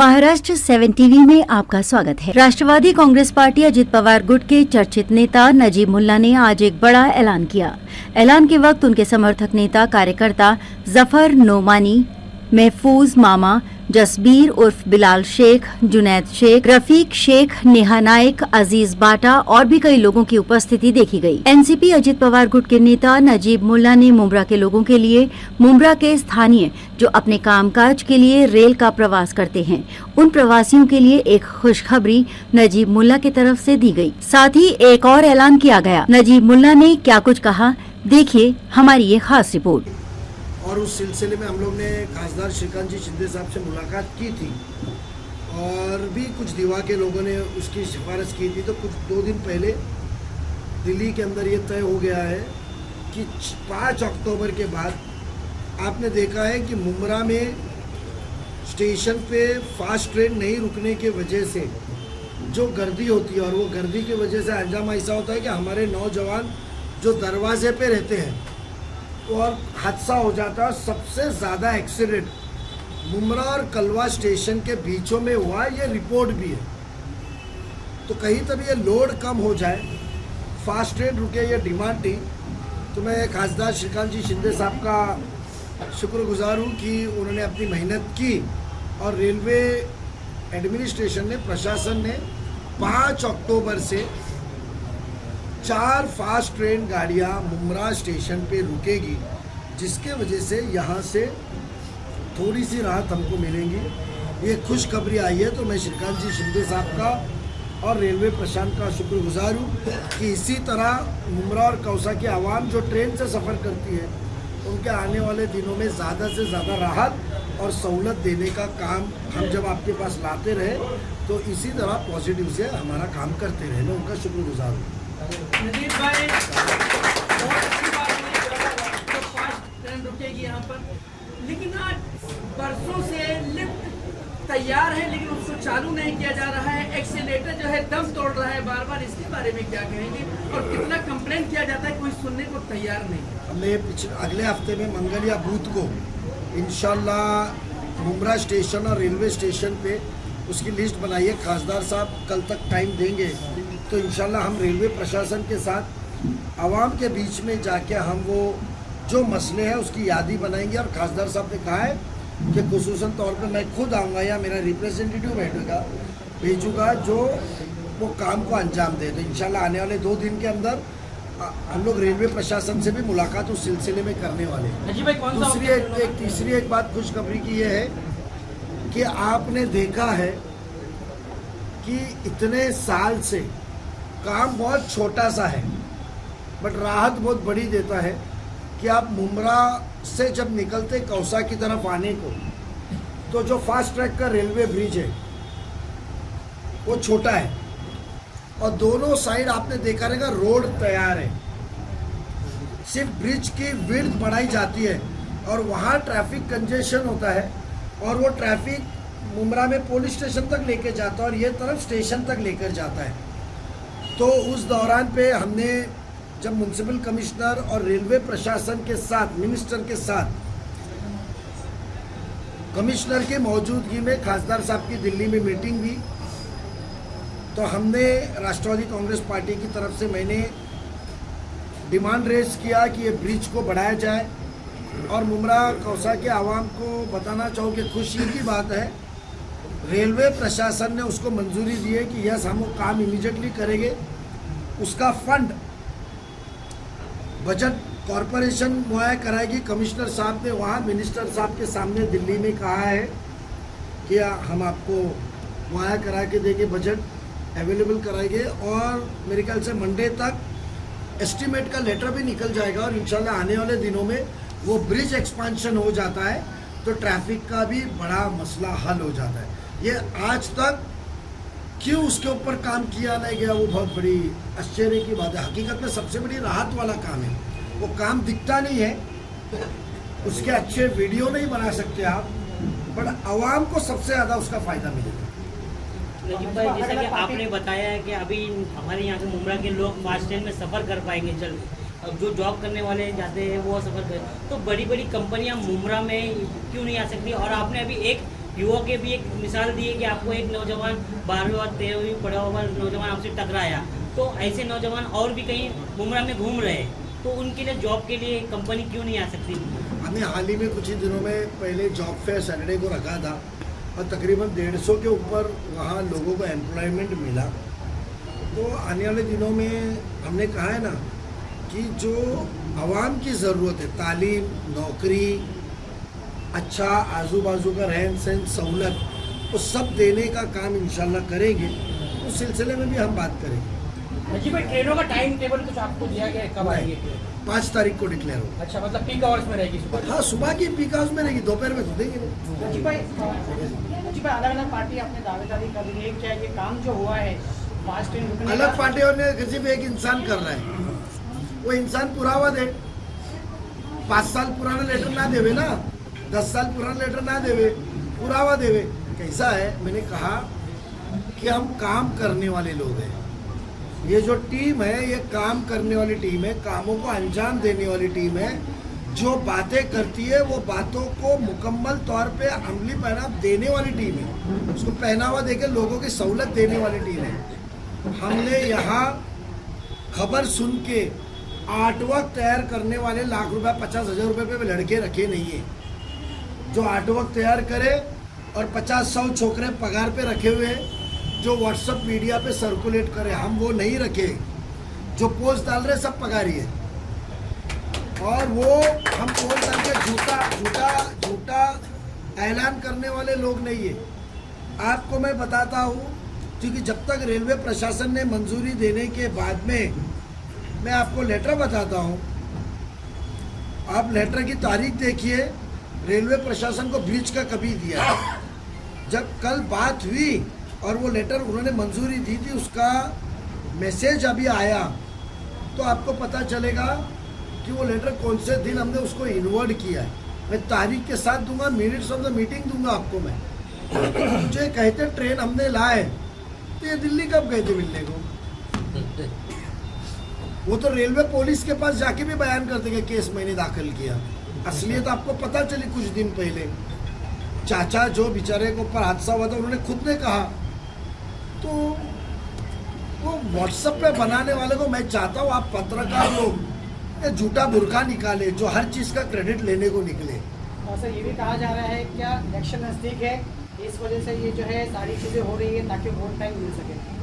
Maharashtra 7 TV में आपका स्वागत है। राष्ट्रवादी कांग्रेस पार्टी अजित पवार गुट के चर्चित नेता नजीब मुल्ला ने आज एक बड़ा ऐलान किया। ऐलान के वक्त उनके समर्थक नेता कार्यकर्ता जफर नोमानी, महफूज मामा, जसबीर उर्फ बिलाल शेख, जुनैद शेख, रफीक शेख, नेहा नाइक, अजीज बाटा और भी कई लोगों की उपस्थिति देखी गई। एनसीपी अजित पवार गुट के नेता नजीब मुल्ला ने मुंब्रा के लोगों के लिए, मुंब्रा के स्थानीय जो अपने कामकाज के लिए रेल का प्रवास करते हैं, उन प्रवासियों के लिए एक खुशखबरी नजीब मुल्ला की तरफ से दी गई। साथ ही एक और ऐलान किया गया। नजीब मुल्ला ने क्या कुछ कहा, देखिए हमारी ये खास रिपोर्ट। और उस सिलसिले में हम लोग ने खासदार श्रीकांत जी शिंदे साहब से मुलाकात की थी और भी कुछ दिवा के लोगों ने उसकी सिफारिश की थी। तो कुछ 2 दिन पहले दिल्ली के अंदर ये तय हो गया है कि 5 अक्टूबर के बाद आपने देखा है कि मुंब्रा में स्टेशन पे फास्ट ट्रेन नहीं रुकने के वजह से जो गर्दी होती है, और वो गर्दी की वजह से अंजाम ऐसा होता है कि हमारे नौजवान जो दरवाजे पे रहते हैं और हादसा हो जाता है। सबसे ज़्यादा एक्सीडेंट मुंब्रा और कलवा स्टेशन के बीचों में हुआ, ये रिपोर्ट भी है। तो कहीं तभी ये लोड कम हो जाए, फास्ट ट्रेन रुके, ये डिमांड थी। तो मैं खासदार श्रीकांत जी शिंदे साहब का शुक्रगुजार हूँ कि उन्होंने अपनी मेहनत की और रेलवे एडमिनिस्ट्रेशन ने, प्रशासन ने 5 अक्टूबर से 4 फास्ट ट्रेन गाड़ियाँ मुंब्रा स्टेशन पे रुकेगी, जिसके वजह से यहाँ से थोड़ी सी राहत हमको मिलेंगी। ये खुशखबरी आई है। तो मैं श्रीकांत जी शिंदे साहब का और रेलवे प्रशासन का शुक्रगुजार हूँ कि इसी तरह मुंब्रा और कौसा की आवाम जो ट्रेन से सफ़र करती है, उनके आने वाले दिनों में ज़्यादा से ज़्यादा राहत और सहूलत देने का काम हम जब आपके पास लाते रहे, तो इसी तरह पॉजिटिव से हमारा काम करते रहे। मैं उनका शुक्रगुजार हूँ। नजीब भाई, बहुत अच्छी बात है तो फास्ट ट्रेन रुकेगी यहाँ पर, लेकिन आज बरसों से लिफ्ट तैयार है लेकिन उसको चालू नहीं किया जा रहा है। एक्सीलेटर जो है दम तोड़ रहा है बार बार, इसके बारे में क्या कहेंगे? और कितना कंप्लेंट किया जाता है, कोई सुनने को तैयार नहीं। हमने अगले हफ्ते में मंगल या बुध को इंशाल्लाह मुंब्रा स्टेशन और रेलवे स्टेशन पे उसकी लिस्ट बनाई है। खासदार साहब कल तक टाइम देंगे, तो इंशाल्लाह हम रेलवे प्रशासन के साथ आवाम के बीच में जाके हम वो जो मसले हैं उसकी यादी बनाएंगे। और खासदार साहब ने कहा है कि खुसूसन तौर पे मैं खुद आऊँगा या मेरा रिप्रेजेंटेटिव भेजूँगा जो वो काम को अंजाम दे। तो इंशाल्लाह आने वाले 2 दिन के अंदर हम लोग रेलवे प्रशासन से भी मुलाकात उस सिलसिले में करने वाले हैं। तीसरी एक बात खुशखबरी की ये है कि आपने देखा है कि इतने साल से काम बहुत छोटा सा है बट राहत बहुत बड़ी देता है कि आप मुंब्रा से जब निकलते कौसा की तरफ आने को, तो जो फास्ट ट्रैक का रेलवे ब्रिज है वो छोटा है और दोनों साइड आपने देखा रहेगा रोड तैयार है। सिर्फ ब्रिज की विड्थ बढ़ाई जाती है और वहाँ ट्रैफिक कंजेशन होता है और वो ट्रैफिक मुंब्रा में पुलिस स्टेशन तक लेकर जाता है और ये तरफ स्टेशन तक लेकर जाता है। तो उस दौरान पे हमने जब म्युनिसिपल कमिश्नर और रेलवे प्रशासन के साथ, मिनिस्टर के साथ, कमिश्नर की मौजूदगी में खासदार साहब की दिल्ली में मीटिंग हुई, तो हमने राष्ट्रवादी कांग्रेस पार्टी की तरफ से मैंने डिमांड रेज किया कि ये ब्रिज को बढ़ाया जाए। और मुंब्रा कौसा के आवाम को बताना चाहूँ कि खुशी की बात है, रेलवे प्रशासन ने उसको मंजूरी दी है कि यस हम वो काम इमीडिएटली करेंगे। उसका फंड बजट कॉरपोरेशन मुहैया कराएगी। कमिश्नर साहब ने वहाँ मिनिस्टर साहब के सामने दिल्ली में कहा है कि हम आपको मुहैया करा के देंगे, बजट अवेलेबल कराएंगे और मेरे ख्याल से मंडे तक एस्टीमेट का लेटर भी निकल जाएगा और इंशाल्लाह आने वाले दिनों में वो ब्रिज एक्सपांशन हो जाता है तो ट्रैफिक का भी बड़ा मसला हल हो जाता है। ये आज तक क्यों उसके ऊपर काम किया नहीं गया, वो बहुत बड़ी आश्चर्य की बात है। हकीकत में सबसे बड़ी राहत वाला काम है। वो काम दिखता नहीं है, उसके अच्छे वीडियो नहीं बना सकते आप, बट आवाम को सबसे ज़्यादा उसका फ़ायदा मिलेगा। नजीब भाई, जैसा कि आपने बताया है कि अभी हमारे यहाँ के मुंब्रा के लोग फास्ट ट्रेन में सफ़र कर पाएंगे जल्द, अब जो जॉब करने वाले जाते हैं वो सफ़र कर, तो बड़ी बड़ी कंपनियाँ मुंब्रा में क्यों नहीं आ सकती? और आपने अभी एक युवा के भी एक मिसाल दी है कि आपको एक नौजवान 12वीं और 13वीं पढ़ा हुआ नौजवान आपसे टकराया, तो ऐसे नौजवान और भी कहीं मुमरा में घूम रहे हैं, तो उनके लिए जॉब के लिए कंपनी क्यों नहीं आ सकती? हमने हाल ही में कुछ ही दिनों में पहले जॉब फेयर सैटरडे को रखा था और तकरीबन 150 के ऊपर वहाँ लोगों को एम्प्लॉयमेंट मिला। तो आने वाले दिनों में हमने कहा है ना कि जो आवाम की ज़रूरत है, तालीम, नौकरी, अच्छा आजू बाजू का रहन सहन, सहूलत, वो सब देने का काम इंशाल्लाह करेंगे। उस सिलसिले में भी हम बात करेंगे। नजीब भाई, ट्रेनों का टाइम टेबल कुछ आपको दिया गया है, कब आएगी ट्रेन? 5 तारीख को डिक्लेयर हो। अच्छा, मतलब पीक आवर्स में रहेगी सुबह? हाँ, सुबह की पीक आवर्स में रहेगी, दोपहर में तो देंगे नहीं। नजीब भाई, अलग अलग पार्टी अपने दावेदारी कर रही है, क्या ये काम जो हुआ है फास्ट ट्रेन रुकने अलग का- पार्टियों ने सिर्फ एक इंसान कर रहा है, वो इंसान पुरावा दे। 5 साल पुराना लेटर ना देवे ना, 10 साल पुराना लेटर ना देवे, पुरावा देवे। कैसा है, मैंने कहा कि हम काम करने वाले लोग हैं। ये जो टीम है, ये काम करने वाली टीम है, कामों को अंजाम देने वाली टीम है। जो बातें करती है वो बातों को मुकम्मल तौर पे अमली पहनाव देने वाली टीम है, उसको पहनावा देकर लोगों की सहूलत देने वाली टीम है। हमने यहाँ खबर सुन के आर्टवर्क तैयार करने वाले लाख रुपए 50,000 रुपये पे लड़के रखे नहीं है। जो आर्टवर्क तैयार करे और 50-100 छोकरे पगार पे रखे हुए हैं, जो व्हाट्सएप मीडिया पे सर्कुलेट करे, हम वो नहीं रखे। जो पोस्ट डाल रहे सब पगारी है, और वो हम पोस्ट डाल के झूठा ऐलान करने वाले लोग नहीं है। आपको मैं बताता हूँ, क्योंकि जब तक रेलवे प्रशासन ने मंजूरी देने के बाद में, मैं आपको लेटर बताता हूँ, आप लेटर की तारीख देखिए। रेलवे प्रशासन को ब्रीच का कभी दिया। जब कल बात हुई और वो लेटर उन्होंने मंजूरी दी थी, उसका मैसेज अभी आया, तो आपको पता चलेगा कि वो लेटर कौन से दिन हमने उसको इन्वर्ट किया है। मैं तारीख के साथ दूंगा, मिनट्स ऑफ द मीटिंग दूंगा आपको मैं। मुझे कहते ट्रेन हमने लाए, तो ये दिल्ली कब गए थे मिलने को? वो तो रेलवे पुलिस के पास जाके भी बयान करते कि केस मैंने दाखिल किया। असलियत आपको पता चली कुछ दिन पहले। चाचा जो बेचारे को ऊपर हादसा हुआ था, उन्होंने खुद ने कहा। तो वो व्हाट्सएप पे बनाने वाले को मैं चाहता हूँ, आप पत्रकार लोग ये झूठा बुरखा निकाले जो हर चीज़ का क्रेडिट लेने को निकले। और सर, ये भी कहा जा रहा है क्या इलेक्शन नज़दीक है, इस वजह से ये जो है सारी चीज़ें हो रही है ताकि वोट टाइम मिल सके?